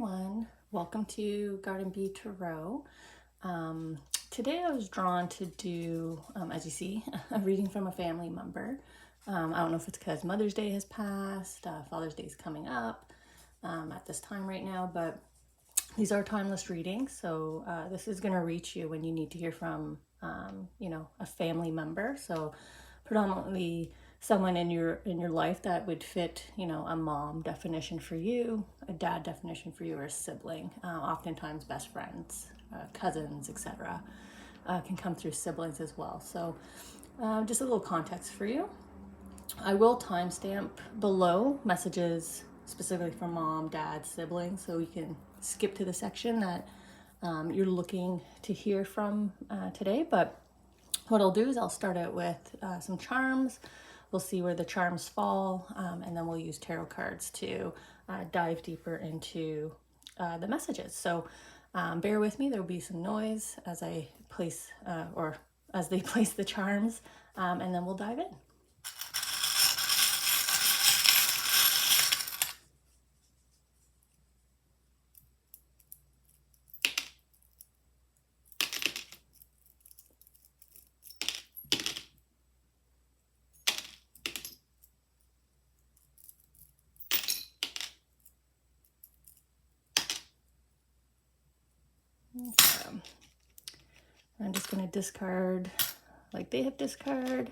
everyone. Welcome to Garden Bee Tarot. Today I was drawn to do, as you see, a reading from a family member. I don't know if it's because Mother's Day has passed, Father's Day is coming up at this time right now, but these are timeless readings, so this is going to reach you when you need to hear from, a family member. So predominantly someone in your life that would fit, a mom definition for you, a dad definition for you, or a sibling. Oftentimes best friends, cousins, etc. Can come through siblings as well. So just a little context for you. I will timestamp below messages specifically for mom, dad, siblings, so you can skip to the section that you're looking to hear from today. But what I'll do is I'll start out with some charms. We'll see where the charms fall, and then we'll use tarot cards to dive deeper into the messages. So bear with me, there will be some noise as I place, or as they place the charms, and then we'll dive in. Okay. I'm just going to discard like they have discard.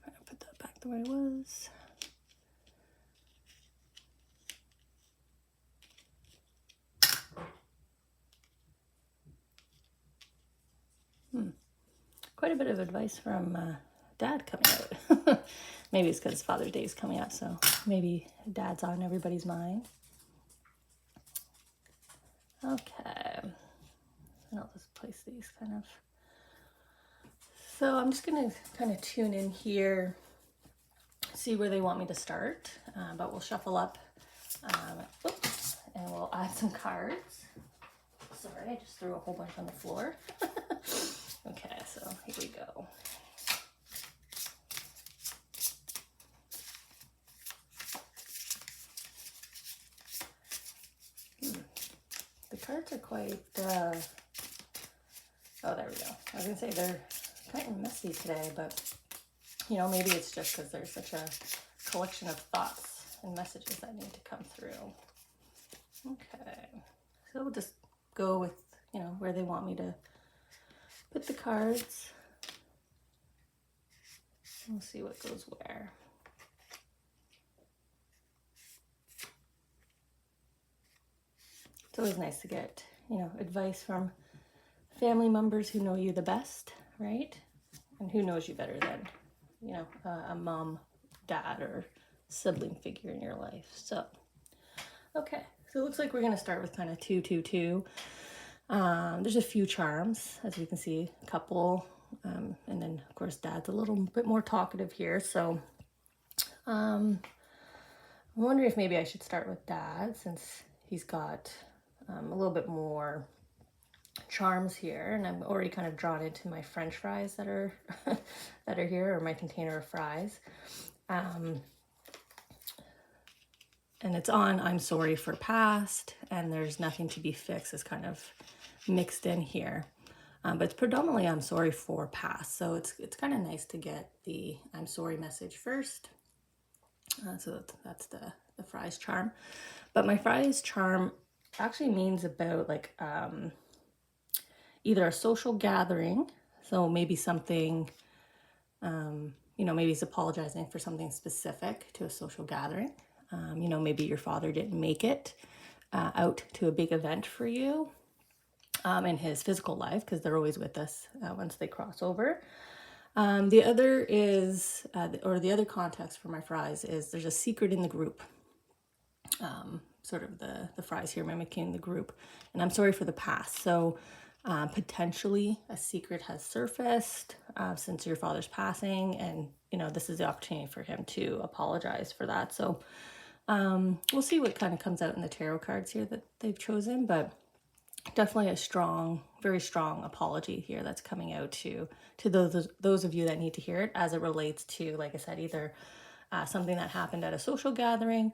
I'm going to put that back the way it was. Quite a bit of advice from Dad coming out. Maybe it's because Father's Day is coming up, so maybe Dad's on everybody's mind. Okay, and I'll just place these kind of. So I'm just going to kind of tune in here, see where they want me to start, but we'll shuffle up, and we'll add some cards. Sorry, I just threw a whole bunch on the floor. Okay, so here we go. The cards are quite, oh, there we go. I was gonna say they're kind of messy today, but maybe it's just because there's such a collection of thoughts and messages that need to come through. Okay, so we'll just go with, where they want me to put the cards. We'll see what goes where. It's always nice to get, advice from family members who know you the best, right? And who knows you better than, a mom, dad, or sibling figure in your life. So, okay. So it looks like we're going to start with kind of 2, 2, 2. There's a few charms, as you can see, a couple. And then, of course, Dad's a little bit more talkative here. So I'm wondering if maybe I should start with Dad, since he's got a little bit more charms here, and I'm already kind of drawn into my French fries that are that are here, or my container of fries. And it's on I'm sorry for past, and there's nothing to be fixed is kind of mixed in here. But it's predominantly I'm sorry for past. So it's kind of nice to get the I'm sorry message first. So that's the fries charm. But my fries charm actually means about like either a social gathering. So maybe something, maybe he's apologizing for something specific to a social gathering. Maybe your father didn't make it out to a big event for you in his physical life, because they're always with us once they cross over. The other is, the other context for my fries is there's a secret in the group. Sort of the fries here mimicking the group. And I'm sorry for the past. So potentially a secret has surfaced since your father's passing, and this is the opportunity for him to apologize for that. So we'll see what kind of comes out in the tarot cards here that they've chosen, but definitely a strong, very strong apology here that's coming out to those of you that need to hear it, as it relates to, like I said, either something that happened at a social gathering,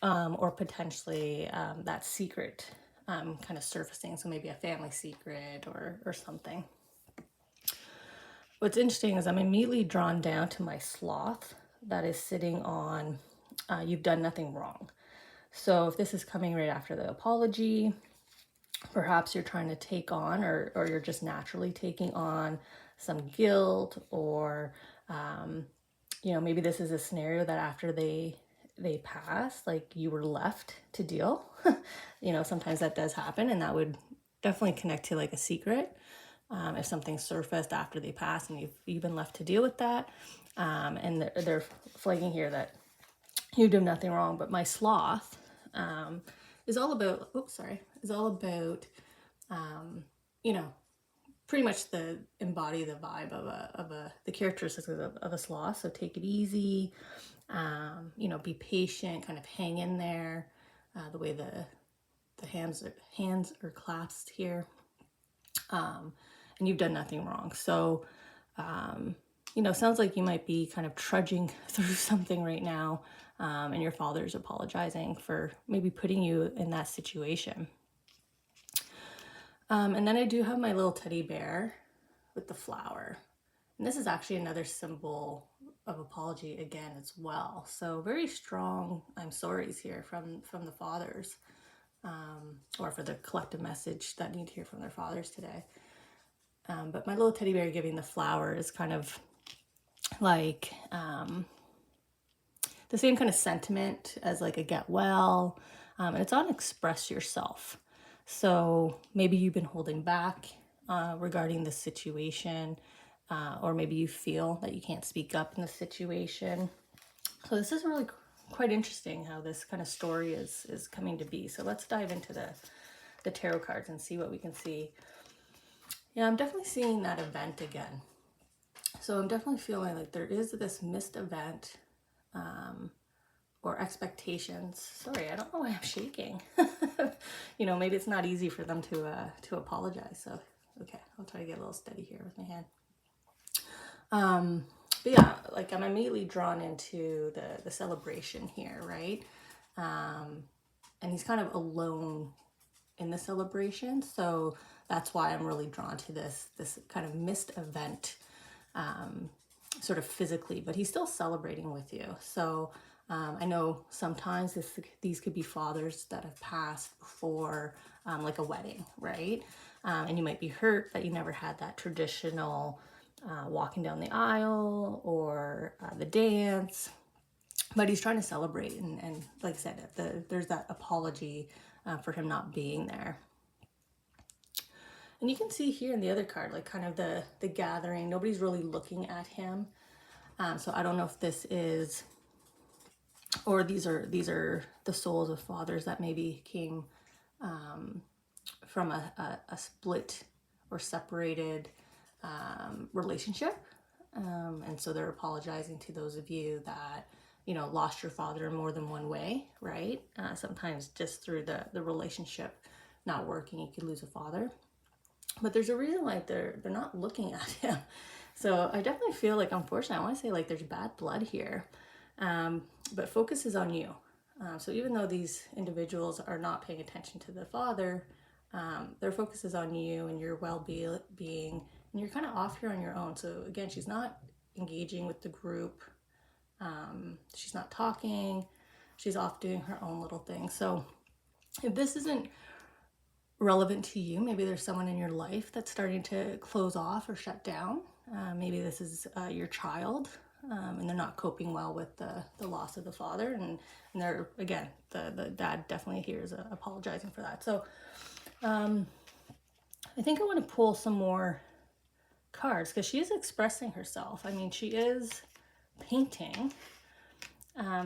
or potentially that secret kind of surfacing. So maybe a family secret or something. What's interesting is I'm immediately drawn down to my sloth that is sitting on, you've done nothing wrong. So if this is coming right after the apology, perhaps you're trying to take on, or you're just naturally taking on some guilt, or maybe this is a scenario that after they pass, like you were left to deal. Sometimes that does happen, and that would definitely connect to like a secret. If something surfaced after they pass and you've been left to deal with that, and they're flagging here that you do nothing wrong. But my sloth is all about, pretty much embody the vibe of the characteristics of a sloth. So take it easy, be patient, kind of hang in there. The way the hands are clasped here, and you've done nothing wrong. So, sounds like you might be kind of trudging through something right now, and your father's apologizing for maybe putting you in that situation. And then I do have my little teddy bear with the flower. And this is actually another symbol of apology again as well. So very strong I'm sorry's here from the fathers, or for the collective message that need to hear from their fathers today. But my little teddy bear giving the flower is kind of like the same kind of sentiment as like a get well, and it's on express yourself. So maybe you've been holding back regarding the situation, or maybe you feel that you can't speak up in the situation. So this is really quite interesting how this kind of story is coming to be. So let's dive into the tarot cards and see what we can see. Yeah, I'm definitely seeing that event again. So I'm definitely feeling like there is this missed event, or expectations. Sorry, I don't know why I'm shaking. Maybe it's not easy for them to apologize. So, okay, I'll try to get a little steady here with my hand. But yeah, like I'm immediately drawn into the celebration here, right? And he's kind of alone in the celebration. So that's why I'm really drawn to this kind of missed event, sort of physically, but he's still celebrating with you. So I know sometimes these could be fathers that have passed before, like a wedding, right? And you might be hurt that you never had that traditional walking down the aisle or the dance, but he's trying to celebrate. And like I said, there's that apology for him not being there. And you can see here in the other card, like kind of the gathering. Nobody's really looking at him. So I don't know if this is, or these are the souls of fathers that maybe came from a split or separated relationship. And so they're apologizing to those of you that, lost your father in more than one way, right? Sometimes just through the relationship not working, you could lose a father. But there's a reason why they're not looking at him. So I definitely feel like, unfortunately, I want to say like there's bad blood here. But focus is on you. So even though these individuals are not paying attention to the father, their focus is on you and your well-being, and you're kind of off here on your own. So again, she's not engaging with the group. She's not talking. She's off doing her own little thing. So if this isn't relevant to you, maybe there's someone in your life that's starting to close off or shut down. Maybe this is your child, and they're not coping well with the loss of the father, and they're, again, the dad definitely here is apologizing for that. So I think I want to pull some more cards because she is expressing herself. I mean, she is painting.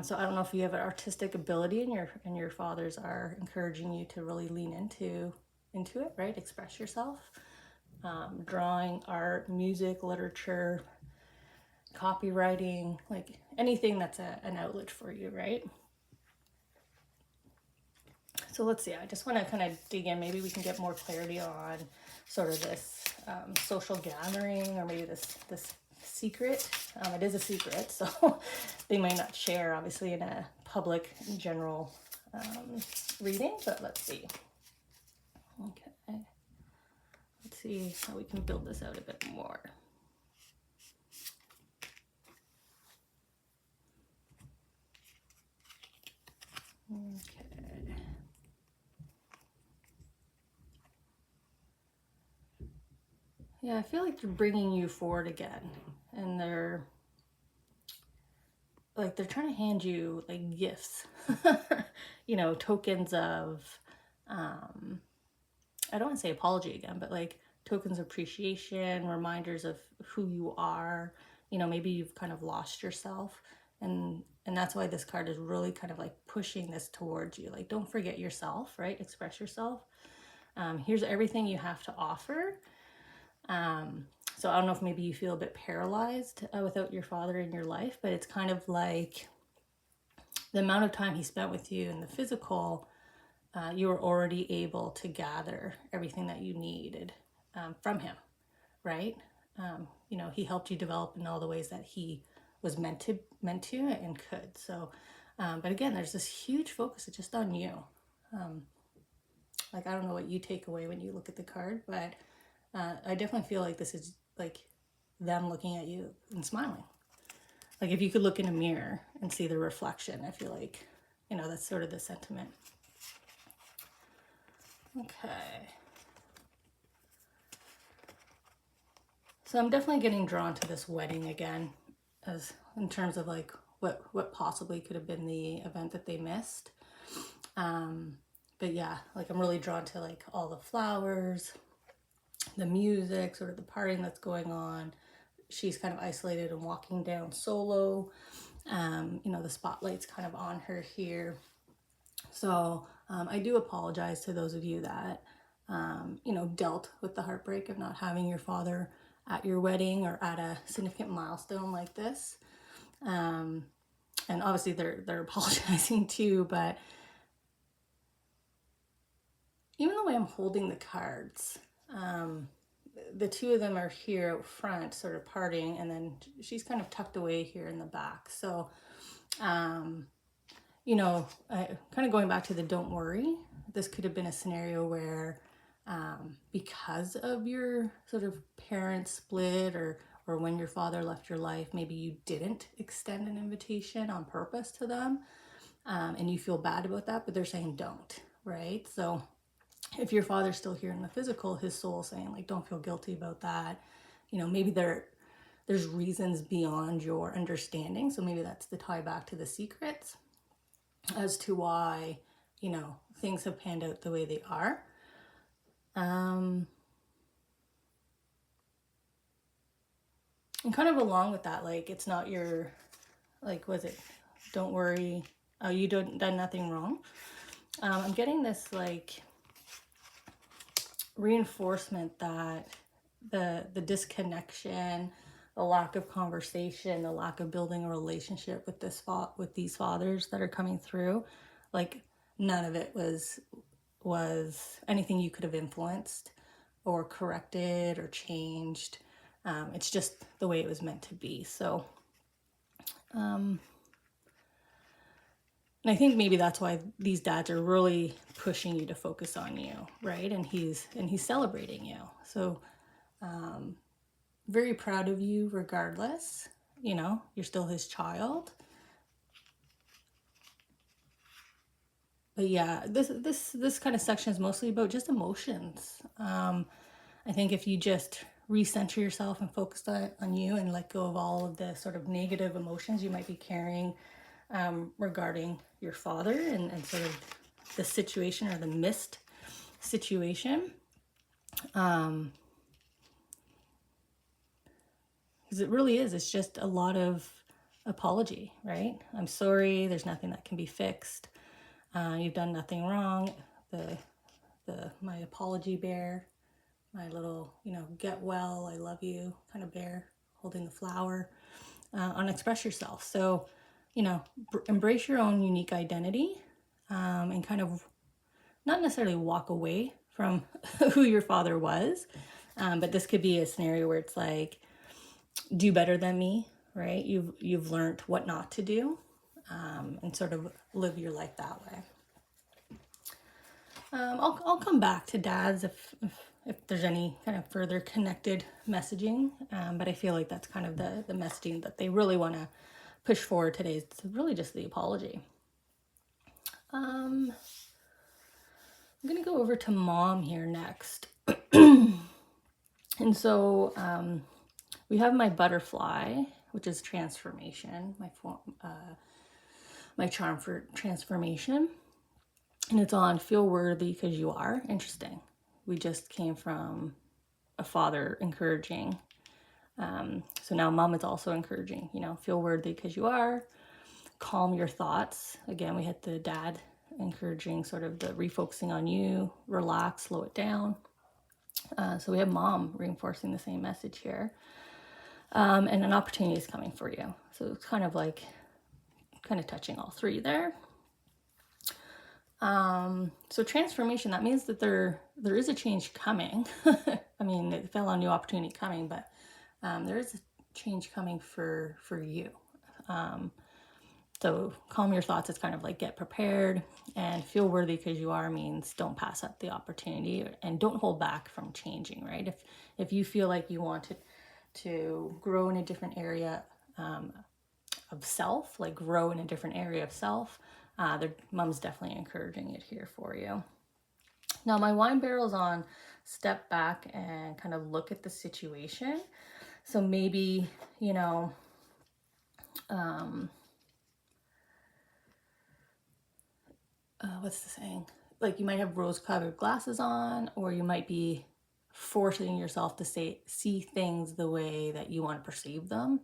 So I don't know if you have an artistic ability and your fathers are encouraging you to really lean into it, right? Express yourself. Drawing, art, music, literature, copywriting, like anything that's an outlet for you, right? So let's see, I just want to kind of dig in. Maybe we can get more clarity on sort of this social gathering, or maybe this secret. It is a secret, so they might not share, obviously, in a public, general reading, but let's see. Okay. Let's see how we can build this out a bit more. Okay. Yeah, I feel like they're bringing you forward again, and they're trying to hand you like gifts, you know, tokens of, I don't want to say apology again, but like tokens of appreciation, reminders of who you are. You know, maybe you've kind of lost yourself, and that's why this card is really kind of like pushing this towards you. Like, don't forget yourself, right? Express yourself. Here's everything you have to offer. So I don't know if maybe you feel a bit paralyzed without your father in your life, but it's kind of like the amount of time he spent with you in the physical, you were already able to gather everything that you needed from him, right? You know, he helped you develop in all the ways that he was meant to and could. So, but again, there's this huge focus just on you. Like, I don't know what you take away when you look at the card, but I definitely feel like this is like them looking at you and smiling. Like if you could look in a mirror and see the reflection, I feel like, you know, that's sort of the sentiment. Okay. So I'm definitely getting drawn to this wedding again, as in terms of like what possibly could have been the event that they missed. But yeah, like I'm really drawn to like all the flowers, the music, sort of the partying that's going on. She's kind of isolated and walking down solo. You know, the spotlight's kind of on her here. So I do apologize to those of you that, you know, dealt with the heartbreak of not having your father at your wedding or at a significant milestone like this. And obviously they're apologizing too, but even the way I'm holding the cards, the two of them are here out front sort of parting, and then she's kind of tucked away here in the back. So, you know, kind of going back to the don't worry, this could have been a scenario where because of your sort of parent split or when your father left your life, maybe you didn't extend an invitation on purpose to them, and you feel bad about that, but they're saying don't, right? So if your father's still here in the physical, his soul saying like, don't feel guilty about that. You know, maybe there's reasons beyond your understanding. So maybe that's the tie back to the secrets as to why, you know, things have panned out the way they are. And kind of along with that, like, it's not your, like, was it, don't worry, oh, you done nothing wrong. I'm getting this, like, reinforcement that the disconnection, the lack of conversation, the lack of building a relationship with these fathers that are coming through, like, none of it was anything you could have influenced or corrected or changed. It's just the way it was meant to be. So, and I think maybe that's why these dads are really pushing you to focus on you, right? And he's celebrating you. So, very proud of you regardless. You know, you're still his child. But yeah, this kind of section is mostly about just emotions. I think if you just recenter yourself and focus on you and let go of all of the sort of negative emotions you might be carrying regarding your father and sort of the situation or the missed situation. Because it really is, it's just a lot of apology, right? I'm sorry, there's nothing that can be fixed. You've done nothing wrong. My apology bear, my little, you know, get well, I love you kind of bear holding the flower, on express yourself. So, you know, embrace your own unique identity, and kind of not necessarily walk away from who your father was. But this could be a scenario where it's like, do better than me, right? You've learned what not to do, and sort of live your life that way. I'll come back to dads if there's any kind of further connected messaging, but I feel like that's kind of the messaging that they really want to push forward today. It's really just the apology. I'm gonna go over to mom here next. And so we have my butterfly, which is transformation, my charm for transformation. And it's on feel worthy because you are. Interesting. We just came from a father encouraging. So now mom is also encouraging, feel worthy because you are. Calm your thoughts. Again, we had the dad encouraging sort of the refocusing on you, relax, slow it down. So we have mom reinforcing the same message here. And an opportunity is coming for you. So it's kind of touching all three there. So transformation, that means that there is a change coming. I mean, it fell on new opportunity coming, but there is a change coming for you. So calm your thoughts. It's kind of like get prepared, and feel worthy because you are means don't pass up the opportunity and don't hold back from changing, right? If you feel like you want to grow in a different area of self, like grow in a different area of self, their mom's definitely encouraging it here for you. Now my wine barrel's on step back and kind of look at the situation. So maybe, what's the saying? Like you might have rose-colored glasses on, or you might be forcing yourself to see things the way that you want to perceive them,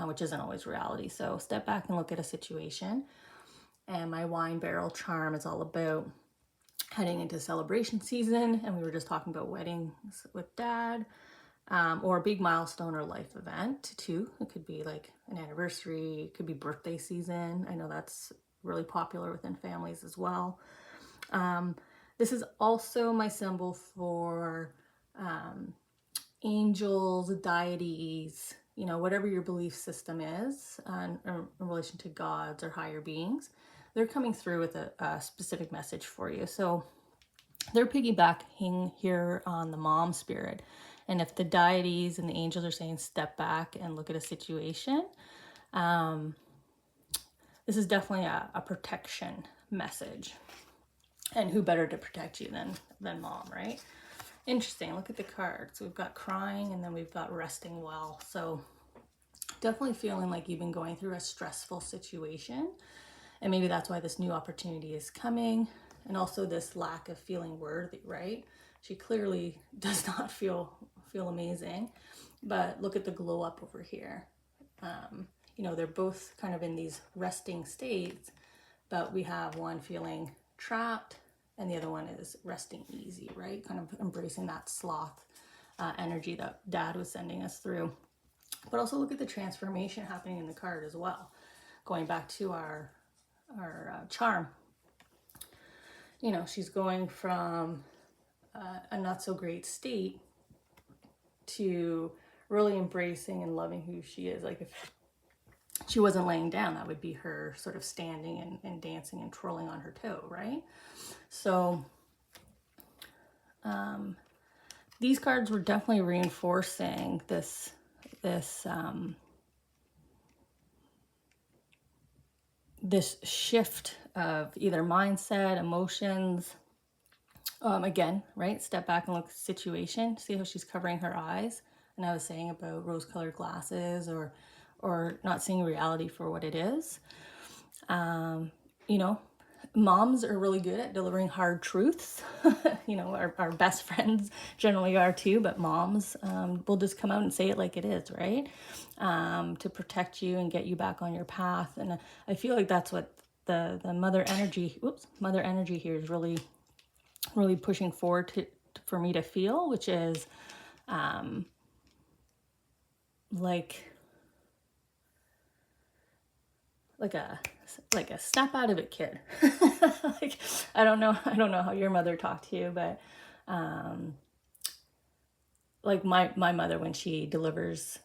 which isn't always reality. So step back and look at a situation. And my wine barrel charm is all about heading into celebration season. And we were just talking about weddings with dad, or a big milestone or life event too. It could be like an anniversary, it could be birthday season. I know that's really popular within families as well. This is also my symbol for angels, deities, whatever your belief system is in relation to gods or higher beings. They're coming through with a specific message for you. So they're piggybacking here on the mom spirit. And if the deities and the angels are saying step back and look at a situation, this is definitely a protection message. And who better to protect you than mom, right? Interesting. Look at the cards. We've got crying and then we've got resting well. So definitely feeling like you've been going through a stressful situation. And maybe that's why this new opportunity is coming. And also this lack of feeling worthy, right? She clearly does not feel amazing. But look at the glow up over here. They're both kind of in these resting states, but we have one feeling trapped and the other one is resting easy, right? Kind of embracing that sloth energy that dad was sending us through. But also look at the transformation happening in the card as well. Going back to our charm. She's going from a not so great state to really embracing and loving who she is. Like if she wasn't laying down, that would be her sort of standing and dancing and twirling on her toe, right? So these cards were definitely reinforcing this shift of either mindset, emotions. Again, right? Step back and look at the situation. See how she's covering her eyes. And I was saying about rose-colored glasses or not seeing reality for what it is. Moms are really good at delivering hard truths. Our best friends generally are too, but moms will just come out and say it like it is, right? To protect you and get you back on your path. And I feel like that's what the mother energy here is really, really pushing forward for me to feel, which is like a snap out of it kid. Like, I don't know how your mother talked to you, but like my mother, when she delivers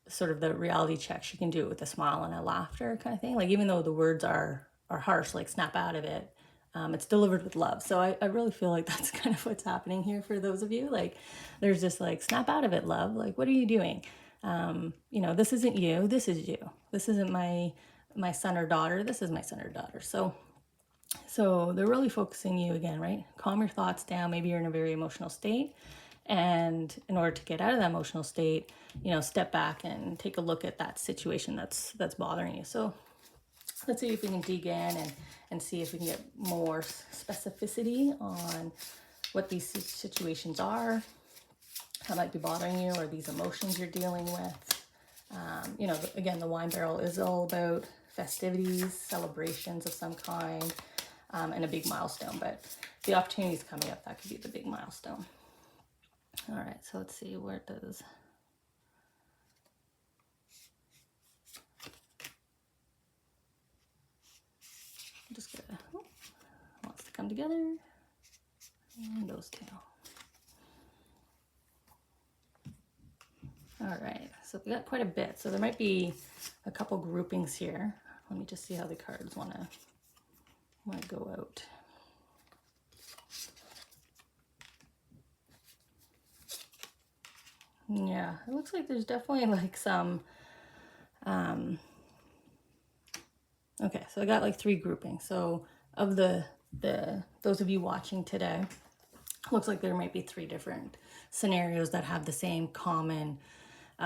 sort of the reality check, she can do it with a smile and a laughter kind of thing. Like, even though the words are harsh, like snap out of it, it's delivered with love. So I really feel like that's kind of what's happening here for those of you. Like, there's this like, snap out of it, love. Like, what are you doing? You know, this isn't you. This is you. This isn't my son or daughter. This is my son or daughter. So they're really focusing you again, right? Calm your thoughts down. Maybe you're in a very emotional state. And in order to get out of that emotional state, you know, step back and take a look at that situation that's bothering you. So let's see if we can dig in and see if we can get more specificity on what these situations are, how might be bothering you, or these emotions you're dealing with. You know, again, the wine barrel is all about festivities, celebrations of some kind, and a big milestone. But the opportunities coming up, that could be the big milestone. All right, so let's see where it does. I'm just gonna, wants to come together, and those two. All right, so we got quite a bit. So there might be a couple groupings here. Let me just see how the cards wanna go out. Yeah, it looks like there's definitely like some, okay, so I got like 3 groupings. So of the those of you watching today, looks like there might be 3 different scenarios that have the same common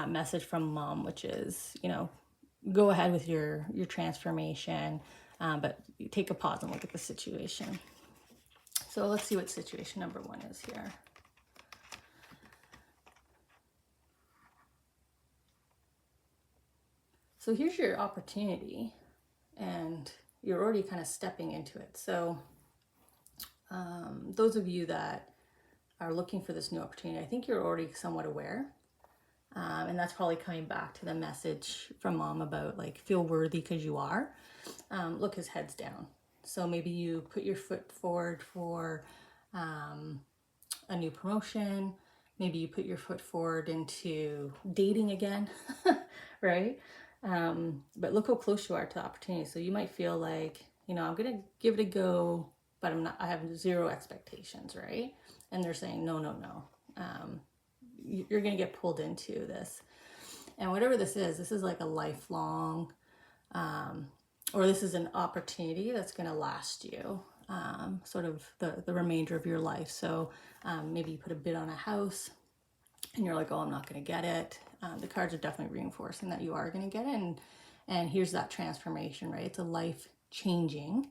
message from mom, which is, you know, go ahead with your transformation, but take a pause and look at the situation. So let's see what situation number 1 is here. So here's your opportunity, and you're already kind of stepping into it. So those of you that are looking for this new opportunity, I think you're already somewhat aware. And that's probably coming back to the message from mom about like, feel worthy because you are. Look, his head's down. So maybe you put your foot forward for a new promotion. Maybe you put your foot forward into dating again, right? But look how close you are to the opportunity. So you might feel like, you know, I'm going to give it a go, but I have 0 expectations, right? And they're saying, no. You're going to get pulled into this. And whatever this is like a lifelong, or this is an opportunity that's going to last you, sort of the remainder of your life. So maybe you put a bid on a house and you're like, oh, I'm not going to get it. The cards are definitely reinforcing that you are going to get it. And here's that transformation, right? It's a life-changing,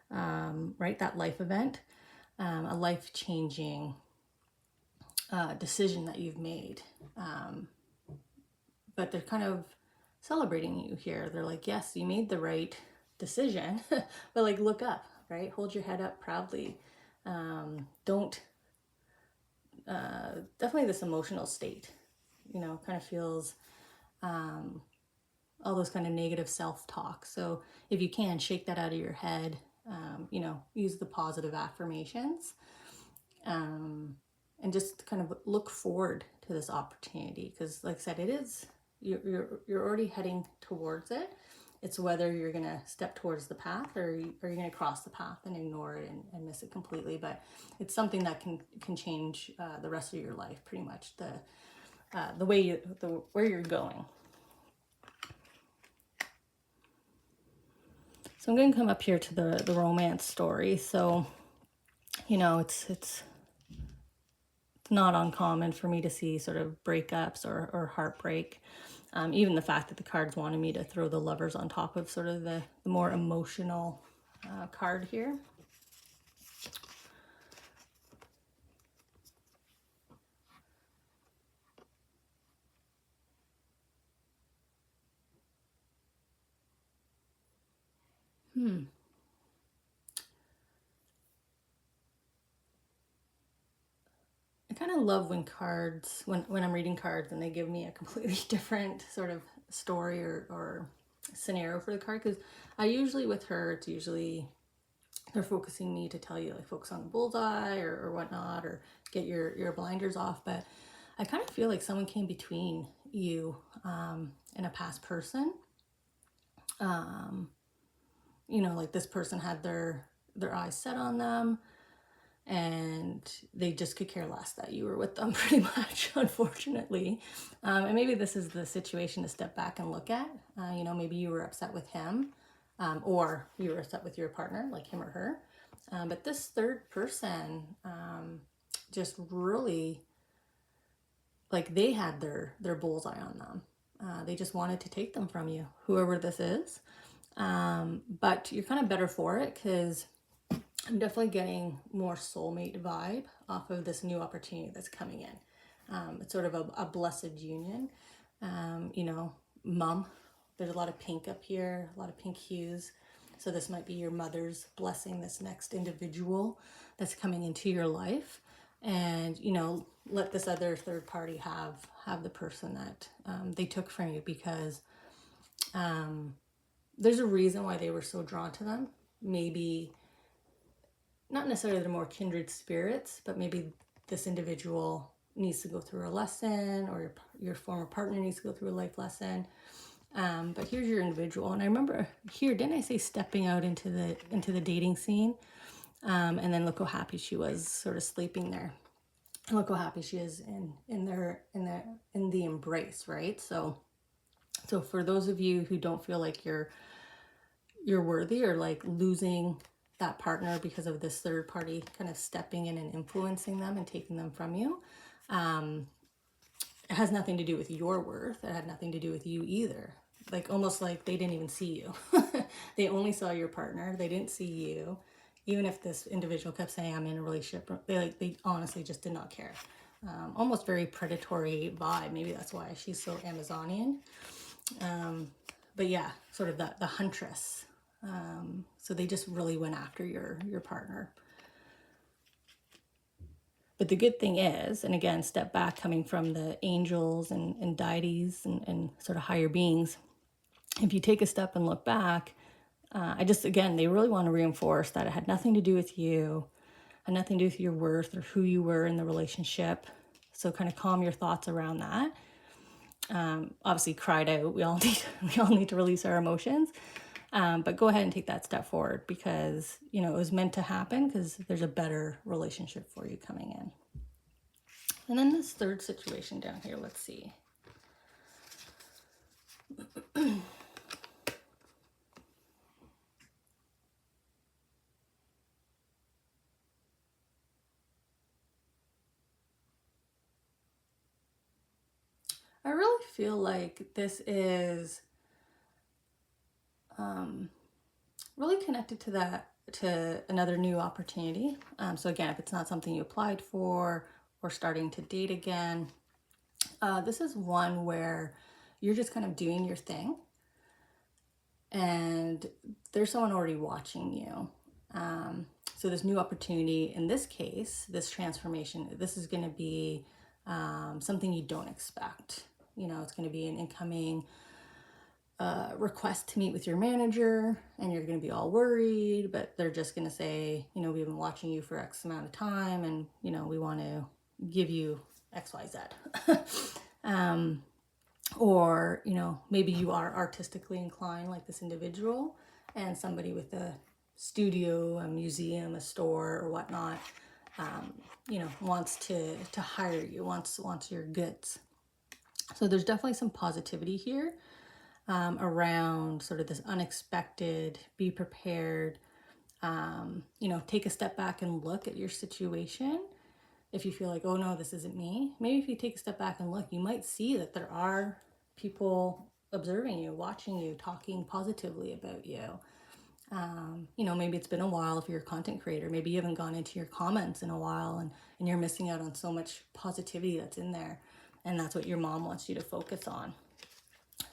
right? That life event, a life-changing decision that you've made. But they're kind of celebrating you here. They're like, yes, you made the right decision, but like, look up, right? Hold your head up proudly. Don't, definitely this emotional state, you know, kind of feels, all those kind of negative self-talk. So if you can, shake that out of your head, you know, use the positive affirmations, and just kind of look forward to this opportunity. Because like I said, it is, you're already heading towards it. It's whether you're going to step towards the path or you're going to cross the path and ignore it and miss it completely. But it's something that can change the rest of your life, pretty much, the way where you're going. So I'm going to come up here to the romance story. So, you know, it's not uncommon for me to see sort of breakups or heartbreak. Even the fact that the cards wanted me to throw the lovers on top of sort of the more emotional card here. I kind of love when cards, when I'm reading cards and they give me a completely different sort of story or scenario for the card. Because I usually, with her, it's usually they're focusing me to tell you, like, focus on the bullseye or whatnot, or get your blinders off. But I kind of feel like someone came between you in a past person. You know, like this person had their eyes set on them, and they just could care less that you were with them pretty much, unfortunately. And maybe this is the situation to step back and look at. You know, maybe you were upset with him, or you were upset with your partner, like him or her. But this third person just really, like, they had their bullseye on them. They just wanted to take them from you, whoever this is. But you're kind of better for it, because I'm definitely getting more soulmate vibe off of this new opportunity that's coming in. It's sort of a blessed union. You know, mom, there's a lot of pink up here, a lot of pink hues. So this might be your mother's blessing this next individual that's coming into your life. And, you know, let this other third party have the person that they took from you, because there's a reason why they were so drawn to them. Maybe not necessarily they're more kindred spirits, but maybe this individual needs to go through a lesson, or your former partner needs to go through a life lesson. But here's your individual. And I remember here, didn't I say stepping out into the dating scene? And then look how happy she was sort of sleeping there. And look how happy she is in the embrace, right? So for those of you who don't feel like you're worthy, or like losing that partner because of this third party kind of stepping in and influencing them and taking them from you, it has nothing to do with your worth. It had nothing to do with you either. Like, almost like they didn't even see you. They only saw your partner. They didn't see you. Even if this individual kept saying, I'm in a relationship, they honestly just did not care. Almost very predatory vibe. Maybe that's why she's so Amazonian. But yeah, sort of the huntress. So they just really went after your partner. But the good thing is, and again, step back, coming from the angels and deities and sort of higher beings, if you take a step and look back, again, they really want to reinforce that it had nothing to do with you, had nothing to do with your worth or who you were in the relationship. So kind of calm your thoughts around that. Obviously, cried out. We all need to release our emotions. But go ahead and take that step forward, because, you know, it was meant to happen, because there's a better relationship for you coming in. And then this third situation down here, let's see. I really feel like this is really connected to another new opportunity. So again, if it's not something you applied for, or starting to date again, this is one where you're just kind of doing your thing, and there's someone already watching you. So this new opportunity, in this case, this transformation, this is going to be something you don't expect. You know, it's going to be an incoming request to meet with your manager, and you're going to be all worried, but they're just going to say, you know, we've been watching you for X amount of time, and, you know, we want to give you XYZ. Or, you know, maybe you are artistically inclined like this individual, and somebody with a studio, a museum, a store, or whatnot, you know, wants to hire you, wants your goods. So there's definitely some positivity here. Around sort of this unexpected, be prepared, you know, take a step back and look at your situation. If you feel like, oh no, this isn't me, maybe if you take a step back and look, you might see that there are people observing you, watching you, talking positively about you. You know, maybe it's been a while. If you're a content creator, maybe you haven't gone into your comments in a while, and you're missing out on so much positivity that's in there. And that's what your mom wants you to focus on.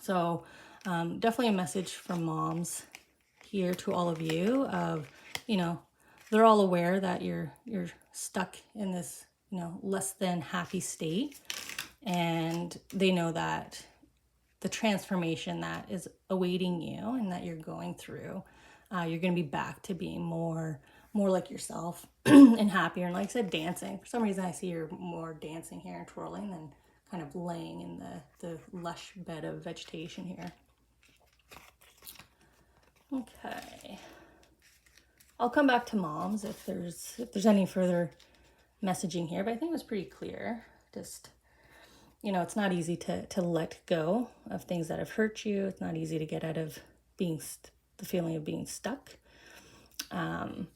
So definitely a message from moms here to all of you of, you know, they're all aware that you're stuck in this, you know, less than happy state. And they know that the transformation that is awaiting you and that you're going through, you're going to be back to being more like yourself and happier. And like I said, dancing. For some reason, I see you're more dancing here and twirling than kind of laying in the lush bed of vegetation here. Okay. I'll come back to moms if there's any further messaging here, but I think it was pretty clear. Just, you know, it's not easy to let go of things that have hurt you. It's not easy to get out of the feeling of being stuck. And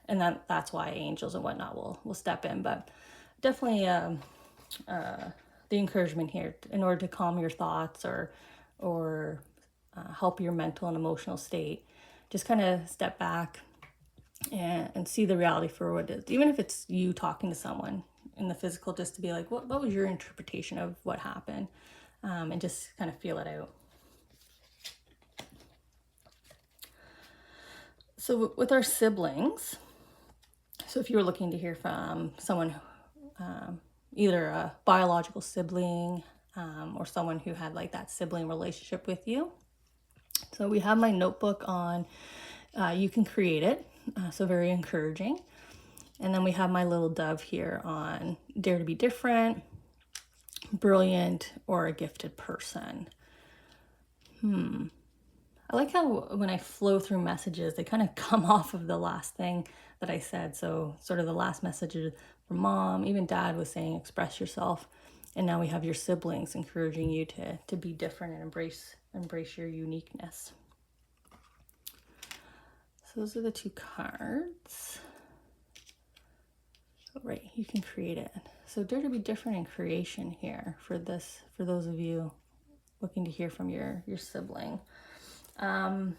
that's why angels and whatnot will step in. But definitely the encouragement here, in order to calm your thoughts or help your mental and emotional state, just kind of step back and see the reality for what it is. Even if it's you talking to someone in the physical, just to be like, what was your interpretation of what happened? And just kind of feel it out. So with our siblings, so if you were looking to hear from someone, either a biological sibling or someone who had like that sibling relationship with you. So we have my notebook on, you can create it. So very encouraging. And then we have my little dove here on dare to be different, brilliant, or a gifted person. I like how when I flow through messages, they kind of come off of the last thing that I said. So sort of the last message from mom, even dad was saying, express yourself. And now we have your siblings encouraging you to be different and embrace your uniqueness. So those are the two cards. So right, you can create it. So dare to be different in creation here for those of you looking to hear from your sibling. In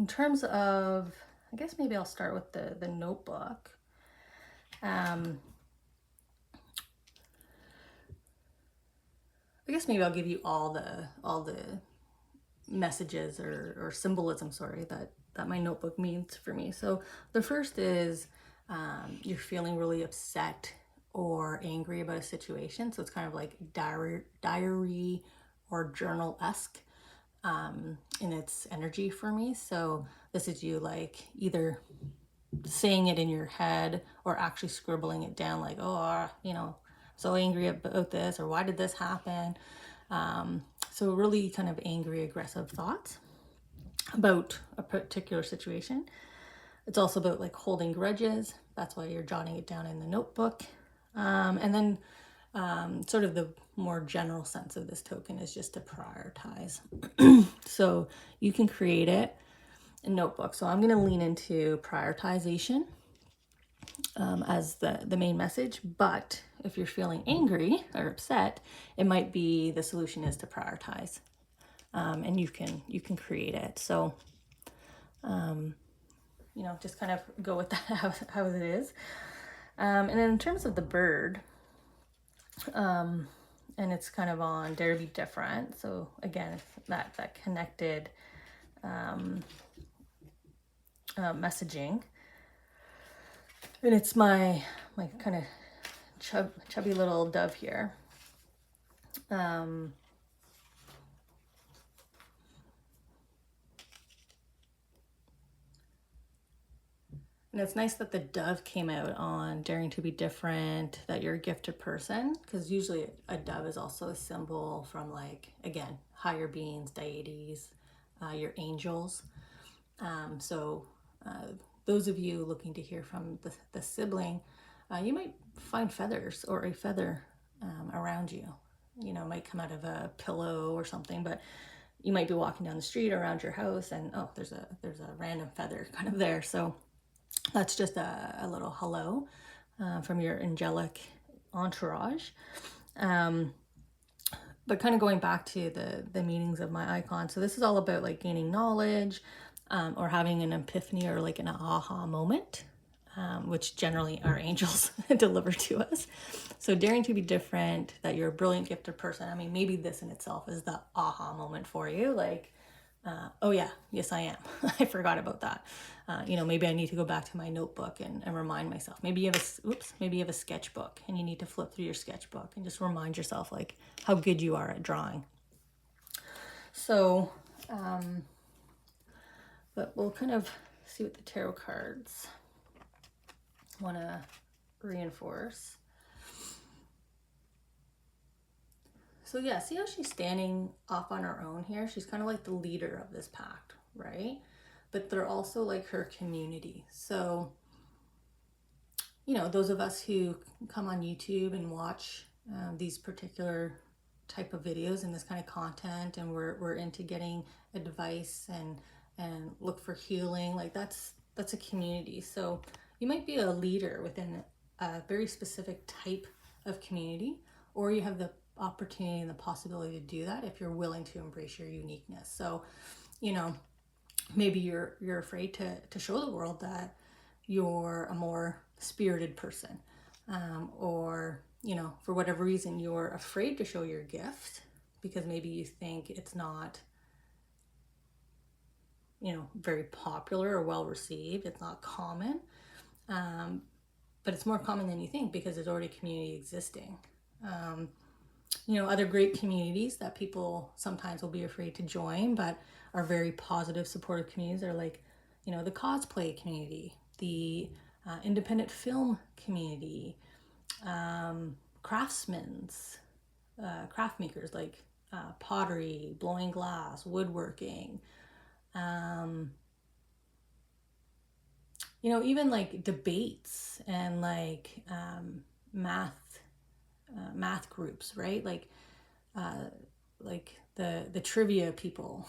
terms of, I guess maybe I'll start with the notebook. I guess maybe I'll give you all the messages or symbolism, that my notebook means for me. So the first is you're feeling really upset or angry about a situation. So it's kind of like diary or journal-esque in its energy for me. So this is you like either saying it in your head or actually scribbling it down, like, oh, so angry about this, or why did this happen? So really kind of angry, aggressive thoughts about a particular situation. It's also about like holding grudges. That's why you're jotting it down in the notebook. And then sort of the more general sense of this token is just to prioritize. So you can create it in notebook. So I'm going to lean into prioritization as the main message. But if you're feeling angry or upset, it might be the solution is to prioritize. And you can create it. So, just kind of go with that how it is. And then in terms of the bird, and it's kind of on dare to be different. So again, that connected messaging. And it's my kind of chubby little dove here. And it's nice that the dove came out on daring to be different, that you're a gifted person, because usually a dove is also a symbol from, like, again, higher beings, deities, your angels. So those of you looking to hear from the sibling, you might find feathers or a feather around you. It might come out of a pillow or something, but you might be walking down the street around your house and, oh, there's a random feather kind of there. So that's just a little hello from your angelic entourage. But kind of going back to the meanings of my icon. So this is all about like gaining knowledge or having an epiphany or like an aha moment, which generally our angels deliver to us. So daring to be different, that you're a brilliant, gifted person. I mean, maybe this in itself is the aha moment for you. Like, oh yeah, yes I am. I forgot about that. Maybe I need to go back to my notebook and remind myself. Maybe you have a sketchbook and you need to flip through your sketchbook and just remind yourself like how good you are at drawing. So, but we'll kind of see what the tarot cards want to reinforce. So yeah, see how she's standing off on her own here? She's kind of like the leader of this pack, right? But they're also like her community. So, those of us who come on YouTube and watch these particular type of videos and this kind of content, and we're into getting advice and look for healing, like that's a community. So you might be a leader within a very specific type of community, or you have the opportunity and the possibility to do that if you're willing to embrace your uniqueness. So maybe you're afraid to show the world that you're a more spirited person, or for whatever reason you're afraid to show your gift because maybe you think it's not very popular or well received. It's not common, but it's more common than you think because there's already community existing. Other great communities that people sometimes will be afraid to join but are very positive, supportive communities are like the cosplay community, the independent film community, craftsmen's, craft makers like pottery, blowing glass, woodworking, even like debates and like math groups, right? Like the trivia people.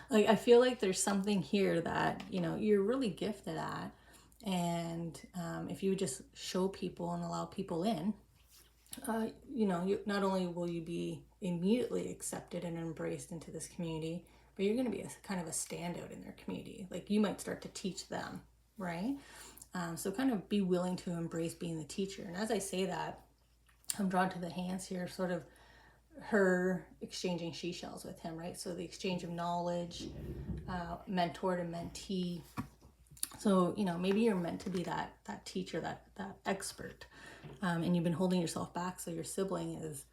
Like I feel like there's something here that you're really gifted at, and if you just show people and allow people in, not only will you be immediately accepted and embraced into this community, but you're going to be kind of a standout in their community. Like you might start to teach them, right? So kind of be willing to embrace being the teacher. And as I say that, I'm drawn to the hands here, sort of her exchanging seashells with him, right? So the exchange of knowledge, mentor to mentee. So, maybe you're meant to be that teacher, that expert, and you've been holding yourself back. So your sibling is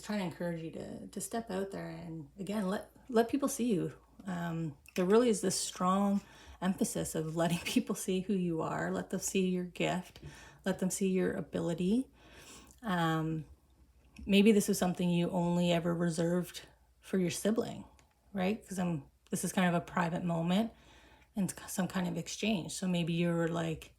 trying to encourage you to step out there and again, let people see you. There really is this strong emphasis of letting people see who you are, let them see your gift, let them see your ability. Maybe this is something you only ever reserved for your sibling, right? Because this is kind of a private moment and some kind of exchange. So maybe you're like,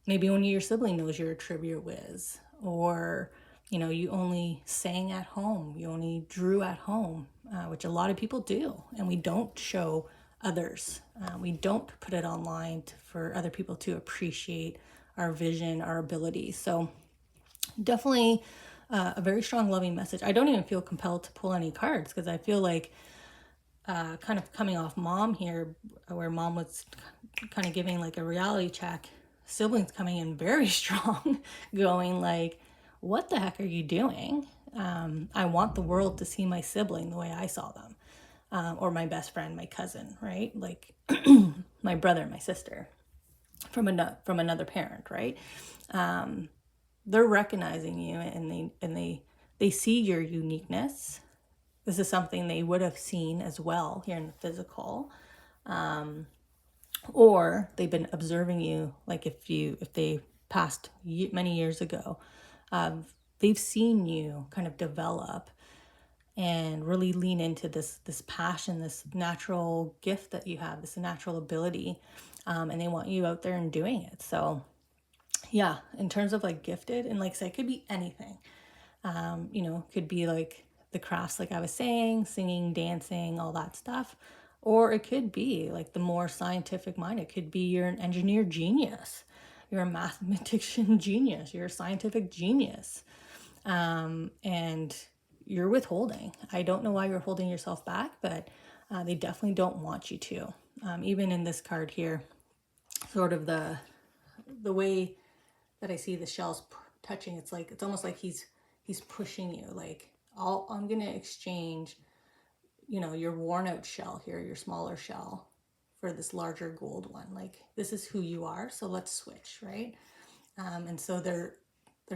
maybe only your sibling knows you're a trivia whiz, or you only sang at home, you only drew at home, which a lot of people do, and we don't show others. We don't put it online for other people to appreciate our vision, our abilities. So definitely a very strong, loving message. I don't even feel compelled to pull any cards because I feel like kind of coming off mom here, where mom was kind of giving like a reality check, siblings coming in very strong, going like, what the heck are you doing? I want the world to see my sibling the way I saw them, or my best friend, my cousin, right? Like my brother, my sister from another parent, right? They're recognizing you, and they see your uniqueness. This is something they would have seen as well here in the physical, or they've been observing you. Like if they passed many years ago, they've seen you kind of develop and really lean into this passion, this natural gift that you have, this natural ability, and they want you out there and doing it. So yeah, in terms of like gifted, and like I said, it could be anything. Could be like the crafts, like I was saying, singing, dancing, all that stuff. Or it could be like the more scientific mind. It could be you're an engineer genius, you're a mathematician genius, you're a scientific genius, and you're withholding. I don't know why you're holding yourself back, but they definitely don't want you to. Even in this card here, sort of the way that I see the shells touching, it's almost like he's pushing you, like, I'm gonna exchange your worn out shell here, your smaller shell, for this larger gold one. Like, this is who you are, so let's switch, right? And so they're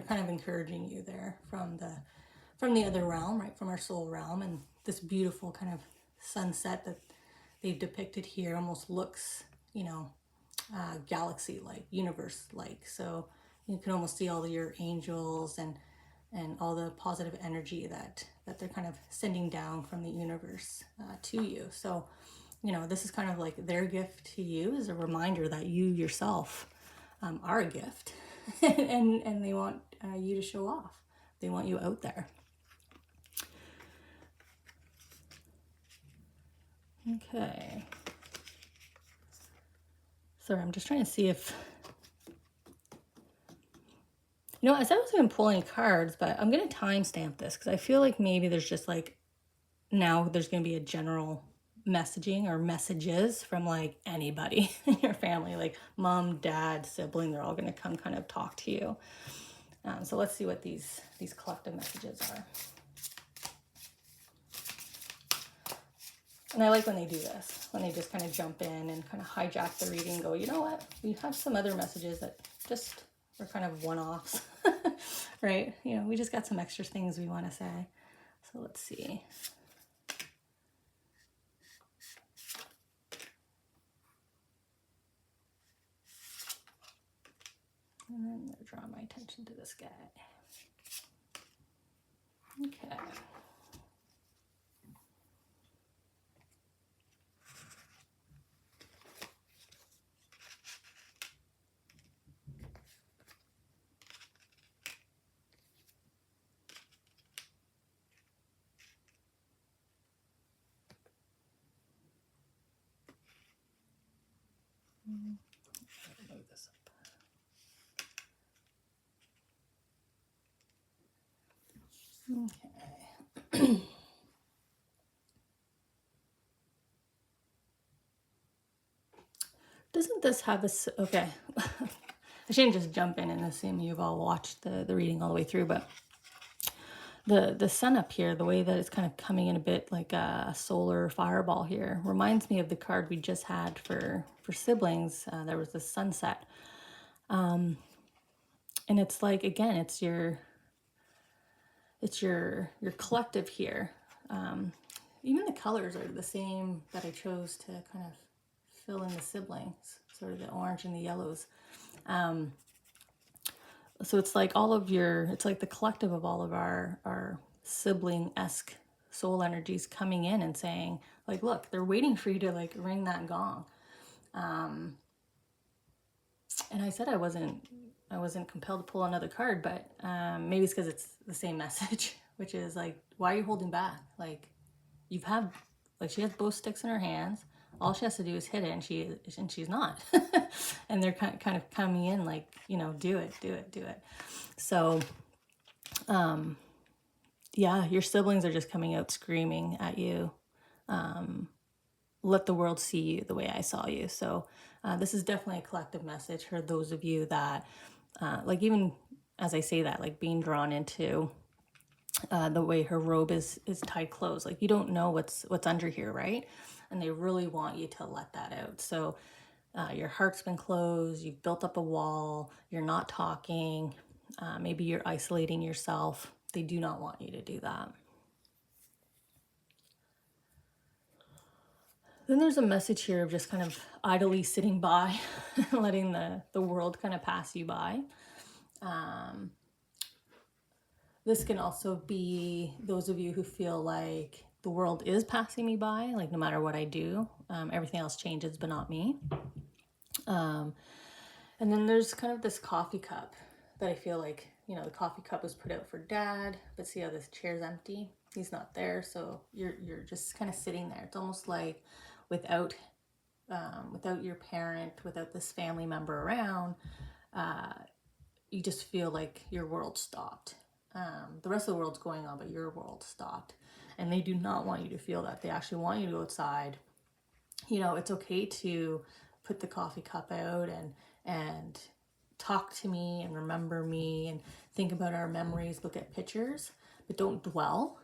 kind of encouraging you there from the other realm, right, from our soul realm. And this beautiful kind of sunset that they've depicted here almost looks galaxy like, universe like. So you can almost see all your angels and all the positive energy that that they're kind of sending down from the universe to you. So, you know, this is kind of like their gift to you, is a reminder that you yourself are a gift, and they want you to show off. They want you out there. Okay. Sorry, I'm just trying to see if, you know, as I was even pulling cards, but I'm going to timestamp this because I feel like maybe there's just like, now there's going to be a general messaging or messages from like anybody in your family, like mom, dad, sibling, they're all going to come kind of talk to you. So let's see what these collective messages are. And I like when they do this, when they just kind of jump in and kind of hijack the reading and go, you know what, we have some other messages that just are kind of one-offs, right? You know, we just got some extra things we want to say. So let's see. And then I'm going to draw my attention to this guy. Okay. Move this up. Okay. Doesn't this have a, okay. I shouldn't just jump in and assume you've all watched the reading all the way through, but the sun up here, the way that it's kind of coming in a bit like a solar fireball here, reminds me of the card we just had for siblings. There was the sunset. And it's like, again, it's your collective here. Even the colors are the same that I chose to kind of fill in the siblings, sort of the orange and the yellows. So it's like all of it's like the collective of all of our sibling-esque soul energies coming in and saying, like, look, they're waiting for you to like ring that gong. And I said I wasn't compelled to pull another card, but maybe it's because it's the same message, which is like, why are you holding back? Like, she has both sticks in her hands. All she has to do is hit it, and she's not. And they're kind of coming in like, you know, do it. So, yeah, your siblings are just coming out screaming at you. Let the world see you the way I saw you. So this is definitely a collective message for those of you that, like, even as I say that, like being drawn into the way her robe is tied closed. Like, you don't know what's under here, right? And they really want you to let that out. So your heart's been closed, you've built up a wall, you're not talking, maybe you're isolating yourself. They do not want you to do that. Then there's a message here of just kind of idly sitting by, letting the world kind of pass you by. This can also be those of you who feel like the world is passing me by, like no matter what I do, everything else changes, but not me. And then there's kind of this coffee cup that I feel like, you know, the coffee cup was put out for dad, but see how this chair's empty? He's not there, so you're just kind of sitting there. It's almost like without your parent, without this family member around, you just feel like your world stopped. The rest of the world's going on, but your world stopped. And they do not want you to feel that. They actually want you to go outside. You know, it's okay to put the coffee cup out and talk to me and remember me and think about our memories, look at pictures, but don't dwell.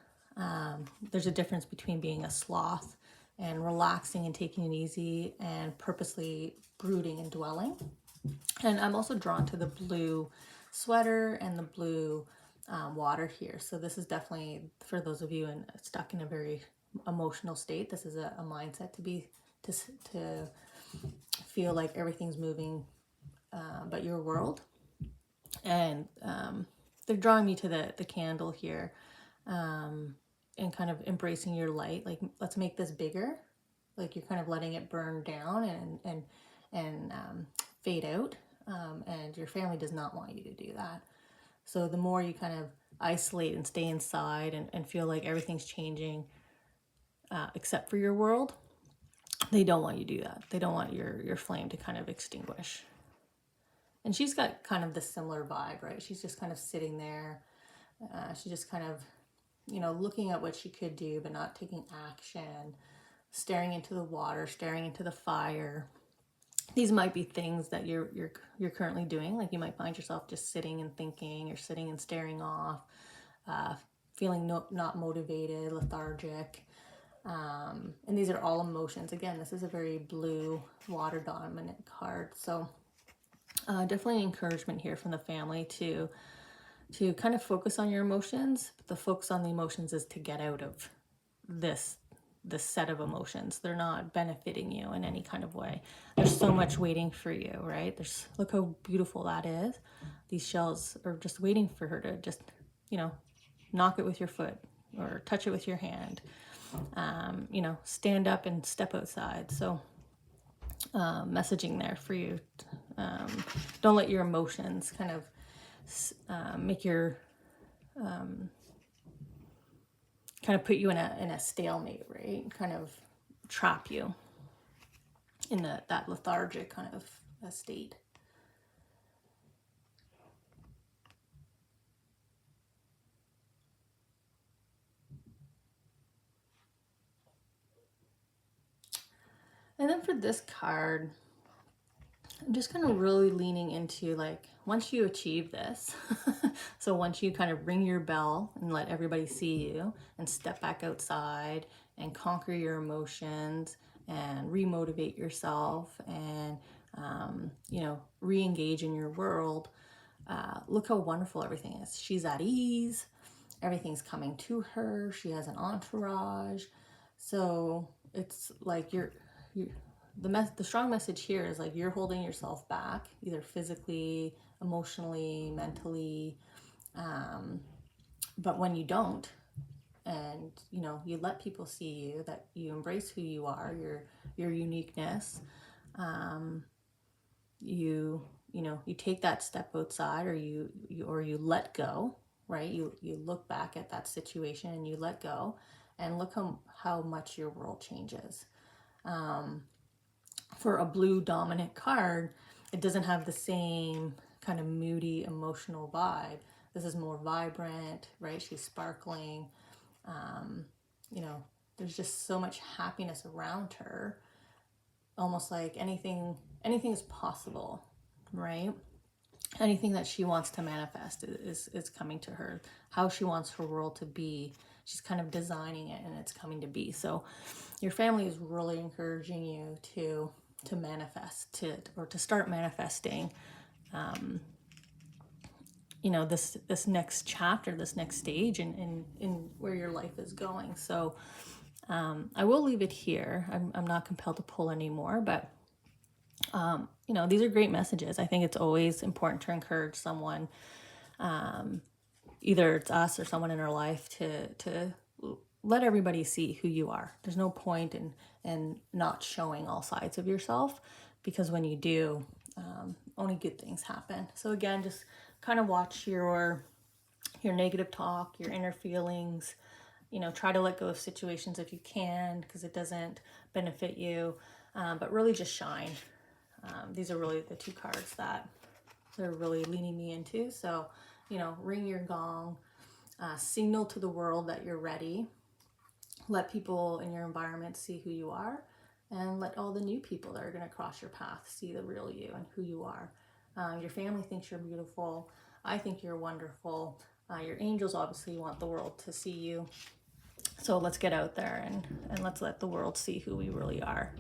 There's a difference between being a sloth and relaxing and taking it easy and purposely brooding and dwelling. And I'm also drawn to the blue sweater and the blue water here. So this is definitely for those of you stuck in a very emotional state. This is a mindset to feel like everything's moving but your world. And they're drawing me to the candle here. and kind of embracing your light. Like, let's make this bigger. Like, you're kind of letting it burn down and fade out. And your family does not want you to do that. So the more you kind of isolate and stay inside and feel like everything's changing except for your world, they don't want you to do that. They don't want your flame to kind of extinguish. And she's got kind of the similar vibe, right? She's just kind of sitting there. She's just kind of, looking at what she could do, but not taking action, staring into the water, staring into the fire. These might be things that you're currently doing. Like, you might find yourself just sitting and thinking, or sitting and staring off, feeling not motivated, lethargic. And these are all emotions. Again, this is a very blue, water dominant card. So definitely an encouragement here from the family to kind of focus on your emotions. But the focus on the emotions is to get out of this set of emotions. They're not benefiting you in any kind of way. There's so much waiting for you, right? Look how beautiful that is. These shells are just waiting for her to just, knock it with your foot or touch it with your hand. Stand up and step outside. So messaging there for you. Don't let your emotions kind of make your kind of put you in a stalemate, right? Kind of trap you in that lethargic kind of state. And then for this card, I'm just kind of really leaning into, like, once you achieve this, so once you kind of ring your bell and let everybody see you and step back outside and conquer your emotions and remotivate yourself and, re-engage in your world, look how wonderful everything is. She's at ease. Everything's coming to her. She has an entourage. So it's like the strong message here is, like, you're holding yourself back, either physically, emotionally, mentally. But when you don't, and you let people see you, that you embrace who you are, your uniqueness, you take that step outside, or you let go, right? You look back at that situation and you let go, and look how much your world changes. For a blue dominant card, it doesn't have the same kind of moody, emotional vibe. This is more vibrant, right? She's sparkling. There's just so much happiness around her. Almost like anything is possible, right? Anything that she wants to manifest is coming to her. How she wants her world to be, she's kind of designing it, and it's coming to be. So your family is really encouraging you to manifest or to start manifesting this next chapter, this next stage in where your life is going. So I will leave it here. I'm not compelled to pull anymore, but these are great messages. I think it's always important to encourage someone, either it's us or someone in our life, to let everybody see who you are. There's no point in not showing all sides of yourself, because when you do, only good things happen. So again, just kind of watch your negative talk, your inner feelings. Try to let go of situations if you can, because it doesn't benefit you. But really just shine. These are really the two cards that they're really leaning me into. So, ring your gong, signal to the world that you're ready. Let people in your environment see who you are, and let all the new people that are going to cross your path see the real you and who you are. Your family thinks you're beautiful. I think you're wonderful. Your angels obviously want the world to see you. So let's get out there and let's let the world see who we really are.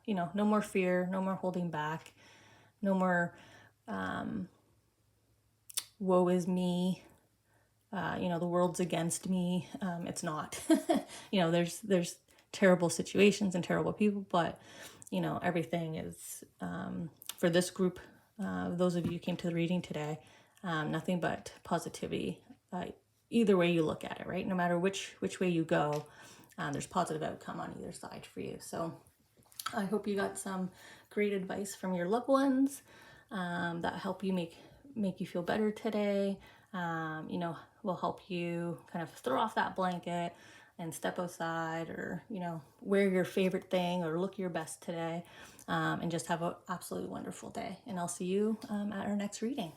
No more fear, no more holding back, no more woe is me. The world's against me. It's not. There's terrible situations and terrible people, but everything is for this group. Those of you who came to the reading today, nothing but positivity. either way you look at it, right? No matter which way you go, there's positive outcome on either side for you. So I hope you got some great advice from your loved ones that help you make you feel better today. You know, will help you kind of throw off that blanket and step outside, or, you know, wear your favorite thing or look your best today, and just have an absolutely wonderful day. And I'll see you at our next reading.